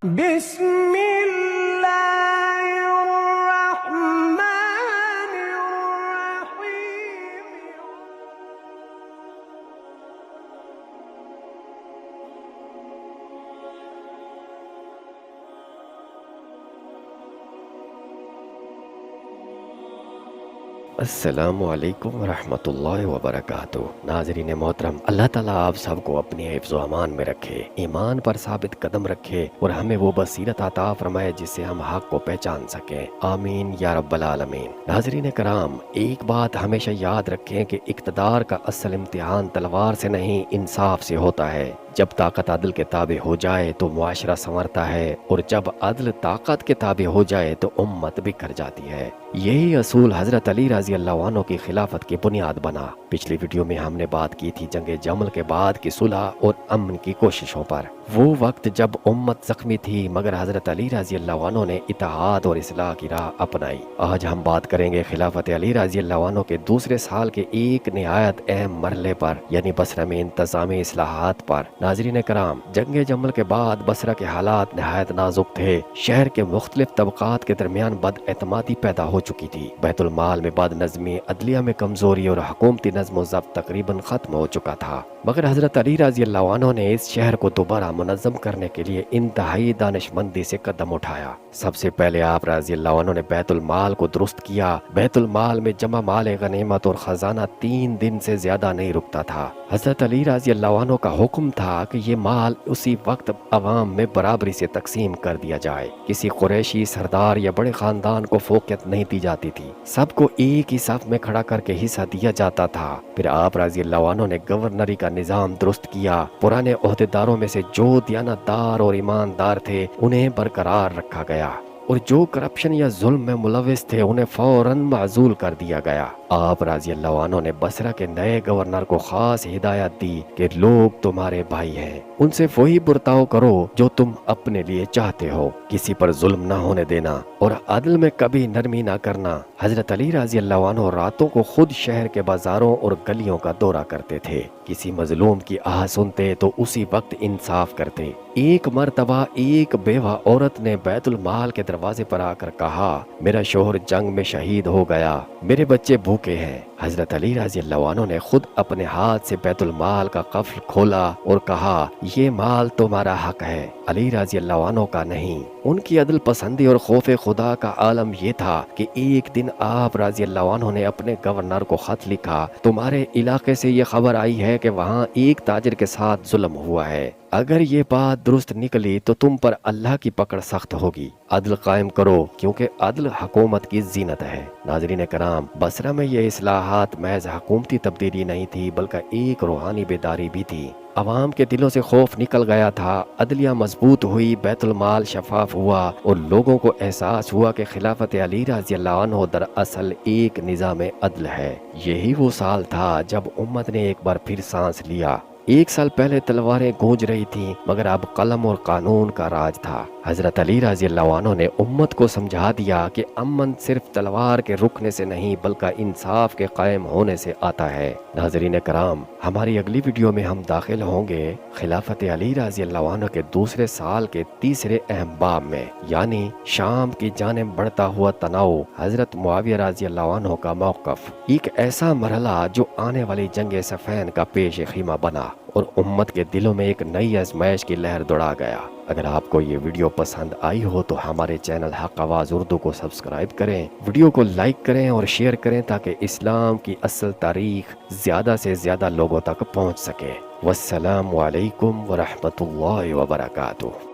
بسم اللہ الرحمن الرحیم۔ السلام علیکم ورحمۃ اللہ وبرکاتہ۔ ناظرین محترم، اللہ تعالیٰ آپ سب کو اپنی حفظ و امان میں رکھے، ایمان پر ثابت قدم رکھے اور ہمیں وہ بصیرت عطا فرمائے جس سے ہم حق کو پہچان سکیں، آمین یا رب العالمین۔ ناظرین کرام، ایک بات ہمیشہ یاد رکھیں کہ اقتدار کا اصل امتحان تلوار سے نہیں انصاف سے ہوتا ہے۔ جب طاقت عدل کے تابع ہو جائے تو معاشرہ سنورتا ہے، اور جب عدل طاقت کے تابع ہو جائے تو امت بکھر جاتی ہے۔ یہی اصول حضرت علی رضی اللہ عنہ کی خلافت کی بنیاد بنا۔ پچھلی ویڈیو میں ہم نے بات کی تھی جنگ جمل کے بعد کی صلح اور امن کی کوششوں پر۔ وہ وقت جب امت زخمی تھی مگر حضرت علی رضی اللہ عنہ نے اتحاد اور اصلاح کی راہ اپنائی۔ آج ہم بات کریں گے خلافت علی رضی اللہ عنہ کے دوسرے سال کے ایک نہایت اہم مرحلے پر، یعنی بصرہ میں انتظامی اصلاحات پر۔ ناظرین کرام، جنگ جمل کے بعد بصرہ کے حالات نہایت نازک تھے۔ شہر کے مختلف طبقات کے درمیان بد اعتمادی پیدا ہو چکی تھی، بیت المال میں بد نظمی، عدلیہ میں کمزوری اور حکومتی نظم و ضبط تقریباً ختم ہو چکا تھا۔ مگر حضرت علی رضی اللہ عنہ نے اس شہر کو دوبارہ منظم کرنے کے لیے انتہائی دانشمندی سے قدم اٹھایا۔ سب سے پہلے آپ رضی اللہ عنہ نے بیت المال کو درست کیا۔ بیت المال میں جمع مال غنیمت اور خزانہ 3 دن سے زیادہ نہیں رکتا تھا۔ حضرت علی رضی اللہ عنہ کا حکم تھا کہ یہ مال اسی وقت عوام میں برابری سے تقسیم کر دیا جائے۔ کسی قریشی سردار یا بڑے خاندان کو فوقیت نہیں دی جاتی تھی، سب کو ایک ہی صف میں کھڑا کر کے حصہ دیا جاتا تھا۔ پھر آپ رضی اللہ عنہ نے گورنری کا نظام درست کیا۔ پرانے عہدیداروں میں سے جو دیانتدار اور ایماندار تھے انہیں برقرار رکھا گیا، اور جو کرپشن یا ظلم میں ملوث تھے انہیں فوراً معزول کر دیا گیا۔ آپ رضی اللہ عنہ نے بصرہ کے نئے گورنر کو خاص ہدایت دی کہ لوگ تمہارے بھائی ہیں، ان سے وہی برتاؤ کرو جو تم اپنے لیے چاہتے ہو، کسی پر ظلم نہ ہونے دینا اور عدل میں کبھی نرمی نہ کرنا۔ حضرت علی رضی اللہ عنہ راتوں کو خود شہر کے بازاروں اور گلیوں کا دورہ کرتے تھے۔ کسی مظلوم کی آہ سنتے تو اسی وقت انصاف کرتے۔ ایک مرتبہ ایک بیوہ عورت نے بیت المال کے دروازے پر آ کر کہا، میرا شوہر جنگ میں شہید ہو گیا، میرے بچے بھوکے ہیں۔ حضرت علی رضی اللہ عنہ نے خود اپنے ہاتھ سے بیت المال کا قفل کھولا اور کہا، یہ مال تمہارا حق ہے، علی رضی اللہ عنہ کا نہیں۔ ان کی عدل پسندی اور خوف خدا کا عالم یہ تھا کہ ایک دن آپ رضی اللہ عنہ نے اپنے گورنر کو خط لکھا، تمہارے علاقے سے یہ خبر آئی ہے کہ وہاں ایک تاجر کے ساتھ ظلم ہوا ہے، اگر یہ بات درست نکلی تو تم پر اللہ کی پکڑ سخت ہوگی، عدل قائم کرو کیونکہ عدل حکومت کی زینت ہے۔ ناظرین کرام، بصرہ میں یہ اصلاحات محض حکومتی تبدیلی نہیں تھی بلکہ ایک روحانی بیداری بھی تھی۔ عوام کے دلوں سے خوف نکل گیا تھا، عدلیہ مضبوط ہوئی، بیت المال شفاف ہوا اور لوگوں کو احساس ہوا کہ خلافت علی رضی اللہ عنہ دراصل ایک نظام عدل ہے۔ یہی وہ سال تھا جب امت نے ایک بار پھر سانس لیا۔ 1 سال پہلے تلواریں گونج رہی تھیں مگر اب قلم اور قانون کا راج تھا۔ حضرت علی رضی اللہ عنہ نے امت کو سمجھا دیا کہ امن صرف تلوار کے رکنے سے نہیں بلکہ انصاف کے قائم ہونے سے آتا ہے۔ ناظرین کرام، ہماری اگلی ویڈیو میں ہم داخل ہوں گے خلافت علی رضی اللہ عنہ کے دوسرے سال کے تیسرے اہم باب میں، یعنی شام کی جانب بڑھتا ہوا تناؤ، حضرت معاویہ رضی اللہ عنہ کا موقف، ایک ایسا مرحلہ جو آنے والی جنگ صفین کا پیش خیمہ بنا اور امت کے دلوں میں ایک نئی آزمائش کی لہر دوڑا گیا۔ اگر آپ کو یہ ویڈیو پسند آئی ہو تو ہمارے چینل حق آواز اردو کو سبسکرائب کریں، ویڈیو کو لائک کریں اور شیئر کریں تاکہ اسلام کی اصل تاریخ زیادہ سے زیادہ لوگوں تک پہنچ سکے۔ والسلام علیکم ورحمۃ اللہ وبرکاتہ۔